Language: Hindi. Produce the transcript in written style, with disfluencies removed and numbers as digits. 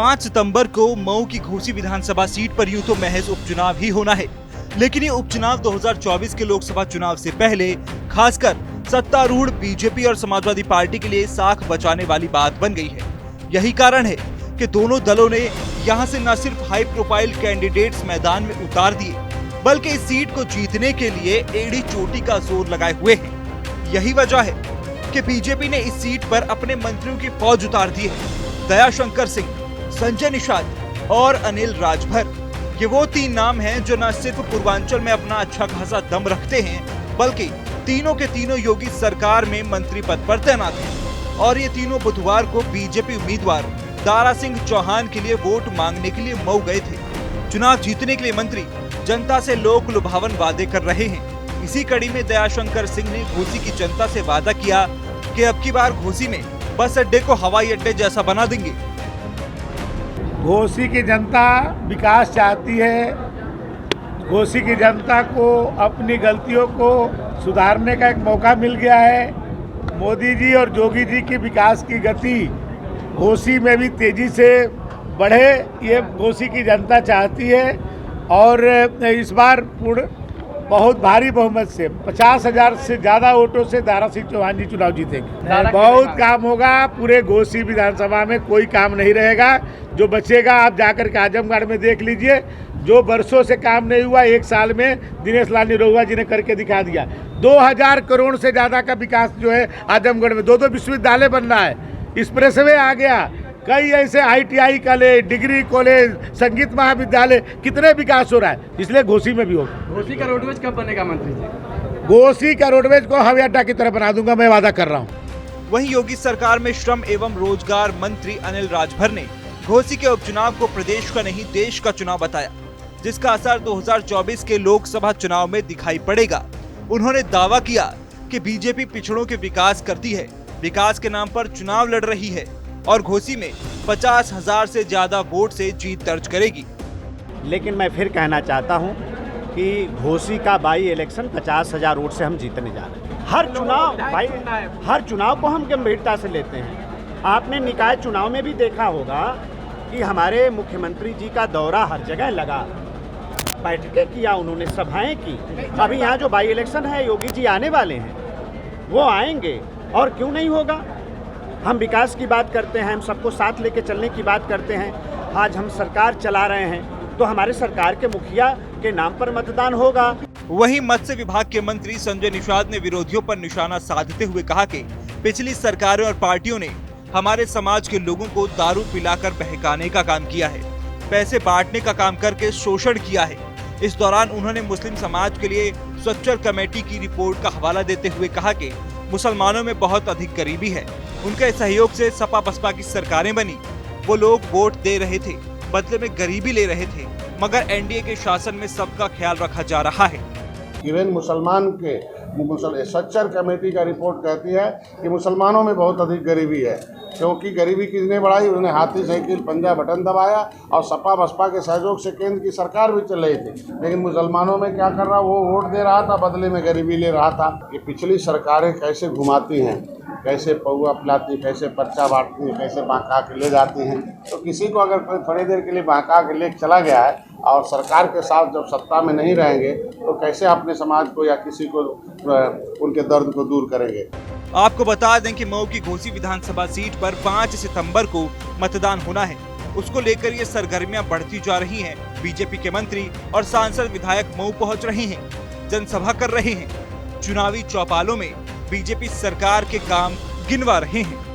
5 सितंबर को मऊ की घोसी विधानसभा सीट पर यूं तो महज उपचुनाव ही होना है, लेकिन ये उपचुनाव 2024 के लोकसभा चुनाव से पहले खासकर सत्तारूढ़ बीजेपी और समाजवादी पार्टी के लिए साख बचाने वाली बात बन गई है। यही कारण है कि दोनों दलों ने यहां से न सिर्फ हाई प्रोफाइल कैंडिडेट्स मैदान में उतार दिए, बल्कि इस सीट को जीतने के लिए एड़ी चोटी का जोर लगाए हुए हैं। यही वजह है कि बीजेपी ने इस सीट पर अपने मंत्रियों की फौज उतार दी है। दयाशंकर सिंह, संजय निषाद और अनिल राजभर, ये वो 3 नाम हैं जो न सिर्फ पूर्वांचल में अपना अच्छा खासा दम रखते हैं, बल्कि तीनों के तीनों योगी सरकार में मंत्री पद पर तैनात हैं। और ये तीनों बुधवार को बीजेपी उम्मीदवार दारा सिंह चौहान के लिए वोट मांगने के लिए मऊ गए थे। चुनाव जीतने के लिए मंत्री जनता से लोक लुभावन वादे कर रहे हैं। इसी कड़ी में दयाशंकर सिंह ने घोसी की जनता से वादा किया कि अब की बार घोसी में बस अड्डे को हवाई अड्डे जैसा बना देंगे। घोसी की जनता विकास चाहती है। घोसी की जनता को अपनी गलतियों को सुधारने का एक मौका मिल गया है। मोदी जी और योगी जी की विकास की गति घोसी में भी तेजी से बढ़े, ये घोसी की जनता चाहती है। और इस बार बहुत भारी बहुमत से 50,000 से ज़्यादा वोटों से दारा सिंह चौहान जी चुनाव जीतेंगे। बहुत काम होगा, पूरे घोसी विधानसभा में कोई काम नहीं रहेगा। जो बचेगा आप जाकर के आजमगढ़ में देख लीजिए, जो बरसों से काम नहीं हुआ 1 साल में दिनेश लाल निरहुआ जी ने करके दिखा दिया। 2000 करोड़ से ज़्यादा का विकास जो है आजमगढ़ में, 2 विश्वविद्यालय बन रहा है, एक्सप्रेसवे आ गया, कई ऐसे ITI कॉलेज, डिग्री कॉलेज, संगीत महाविद्यालय, कितने विकास हो रहा है, इसलिए घोसी में भी होगा। घोसी का रोडवेज कब बनेगा मंत्री जी? घोसी का रोडवेज को हवाई अड्डा की तरह बना दूंगा, मैं वादा कर रहा हूँ। वहीं योगी सरकार में श्रम एवं रोजगार मंत्री अनिल राजभर ने घोसी के उपचुनाव को प्रदेश का नहीं देश का चुनाव बताया, जिसका असर 2024 के लोकसभा चुनाव में दिखाई पड़ेगा। उन्होंने दावा किया कि बीजेपी पिछड़ों के विकास करती है, विकास के नाम पर चुनाव लड़ रही है और घोसी में 50,000 से ज्यादा वोट से जीत दर्ज करेगी। लेकिन मैं फिर कहना चाहता हूं कि घोसी का बाई इलेक्शन 50,000 वोट से हम जीतने जा रहे हैं। हर चुनाव को हम गंभीरता से लेते हैं। आपने निकाय चुनाव में भी देखा होगा कि हमारे मुख्यमंत्री जी का दौरा हर जगह लगा, बैठकें किया, उन्होंने सभाएं की। अभी यहाँ जो बाई इलेक्शन है, योगी जी आने वाले हैं, वो आएंगे और क्यों नहीं होगा। हम विकास की बात करते हैं, हम सबको साथ लेके चलने की बात करते हैं। आज हम सरकार चला रहे हैं तो हमारे सरकार के मुखिया के नाम पर मतदान होगा। वहीं मत्स्य विभाग के मंत्री संजय निषाद ने विरोधियों पर निशाना साधते हुए कहा कि पिछली सरकारों और पार्टियों ने हमारे समाज के लोगों को दारू पिलाकर बहकाने का काम किया है, पैसे बांटने का काम करके शोषण किया है। इस दौरान उन्होंने मुस्लिम समाज के लिए स्ट्रक्चर कमेटी की रिपोर्ट का हवाला देते हुए कहा कि मुसलमानों में बहुत अधिक गरीबी है, उनके सहयोग से सपा बसपा की सरकारें बनी, वो लोग वोट दे रहे थे, बदले में गरीबी ले रहे थे, मगर एनडीए के शासन में सबका ख्याल रखा जा रहा है। इवन मुसलमान के स्ट्रक्चर कमेटी का रिपोर्ट कहती है कि मुसलमानों में बहुत अधिक गरीबी है, क्योंकि गरीबी किसने बढ़ाई, उन्हें हाथी साइकिल पंजा बटन दबाया और सपा बसपा के सहयोग से केंद्र की सरकार भी चल रही थी, लेकिन मुसलमानों में क्या कर रहा, वो वोट दे रहा था, बदले में गरीबी ले रहा था। ये पिछली सरकारें कैसे घुमाती हैं, कैसे पौआ पिलाती, कैसे पर्चा बांटती हैं, कैसे बहका के ले जाती हैं। तो किसी को अगर कोई थोड़ी देर के लिए बहका के ले चला गया है और सरकार के साथ जब सत्ता में नहीं रहेंगे तो कैसे अपने समाज को या किसी को उनके दर्द को दूर करेंगे। आपको बता दें कि मऊ की घोसी विधानसभा सीट पर 5 सितंबर को मतदान होना है। उसको लेकर ये सरगर्मियां बढ़ती जा रही हैं। बीजेपी के मंत्री और सांसद विधायक मऊ पहुंच रहे हैं, जनसभा कर रहे हैं, चुनावी चौपालों में बीजेपी सरकार के काम गिनवा रहे हैं।